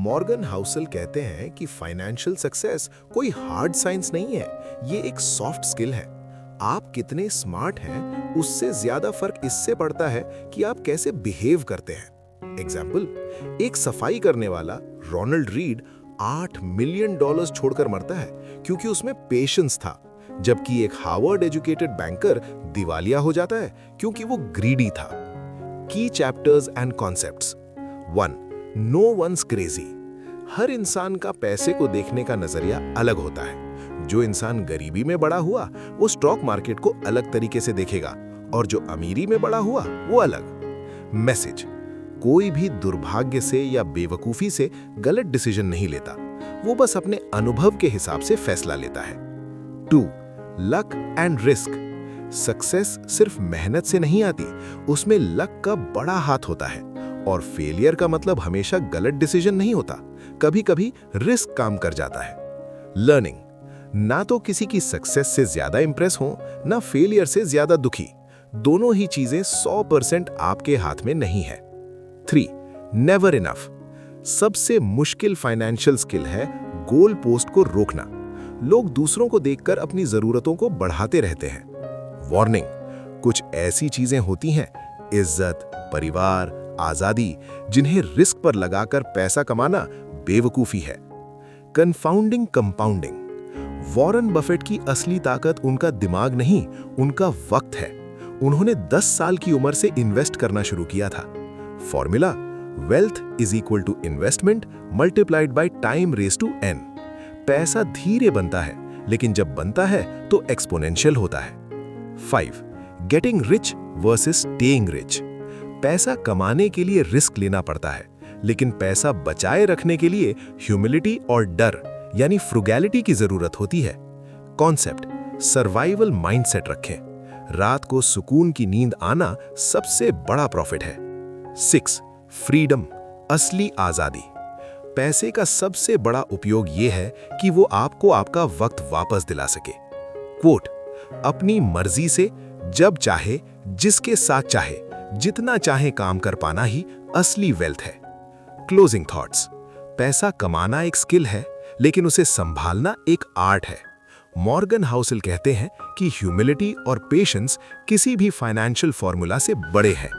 Morgan Housel कहते हैं कि फाइनेंशियल सक्सेस कोई हार्ड साइंस नहीं है, ये एक सॉफ्ट स्किल है। आप कितने स्मार्ट हैं उससे ज्यादा फर्क इससे पड़ता है कि आप कैसे बिहेव करते हैं। एग्जाम्पल, एक सफाई करने वाला रोनाल्ड रीड $8 मिलियन छोड़कर मरता है क्योंकि उसमें पेशेंस था, जबकि एक हार्वर्ड एजुकेटेड बैंकर दिवालिया हो जाता है क्योंकि वो ग्रीडी था। की chapters and concepts. 1. No once crazy. हर इंसान का पैसे को देखने का नजरिया अलग होता है। जो इंसान गरीबी में बड़ा हुआ वो स्टॉक मार्केट को अलग तरीके से देखेगा और जो अमीरी में बड़ा हुआ वो अलग। मैसेज: कोई भी दुर्भाग्य से या बेवकूफी से गलत डिसीजन नहीं लेता, वो बस अपने अनुभव के हिसाब से फैसला लेता है। 2. Luck and risk. सक्सेस सिर्फ मेहनत से नहीं आती, उसमें लक का बड़ा हाथ होता है और फेलियर का मतलब हमेशा गलत डिसीजन नहीं होता, कभी कभी रिस्क काम कर जाता है। लर्निंग: ना तो किसी की सक्सेस से ज्यादा इंप्रेस हो, ना फेलियर से ज्यादा दुखी। दोनों ही चीजें 100% आपके हाथ में नहीं है। 3. Never enough. सबसे मुश्किल फाइनेंशियल स्किल है गोल पोस्ट को रोकना। लोग दूसरों को देखकर अपनी जरूरतों को बढ़ाते रहते हैं। वार्निंग: कुछ ऐसी चीजें होती हैं, इज्जत, परिवार, आजादी, जिन्हें रिस्क पर लगाकर पैसा कमाना बेवकूफी है। Confounding compounding. वॉरेन बफेट की असली ताकत उनका दिमाग नहीं, उनका वक्त है। उन्होंने 10 साल की उम्र से इन्वेस्ट करना शुरू किया था। Formula: wealth is equal to investment multiplied by time raise to n। पैसा धीरे बनता है, लेकिन जब बनता है तो एक्सपोनेंशियल होता है। 5. Getting rich versus staying rich. पैसा कमाने के लिए रिस्क लेना पड़ता है, लेकिन पैसा बचाए रखने के लिए ह्यूमिलिटी और डर यानी फ्रुगैलिटी की जरूरत होती है। कॉन्सेप्ट: सर्वाइवल माइंडसेट रखें। रात को सुकून की नींद आना सबसे बड़ा प्रॉफिट है। 6. फ्रीडम, असली आजादी। पैसे का सबसे बड़ा उपयोग यह है कि वो आपको आपका वक्त वापस दिला सके। क्वोट: अपनी मर्जी से जब चाहे, जिसके साथ चाहे, जितना चाहे काम कर पाना ही असली वेल्थ है। क्लोजिंग थॉट्स: पैसा कमाना एक स्किल है, लेकिन उसे संभालना एक आर्ट है। मॉर्गन हाउसल कहते हैं कि ह्यूमिलिटी और पेशेंस किसी भी फाइनेंशियल फॉर्मूला से बड़े हैं।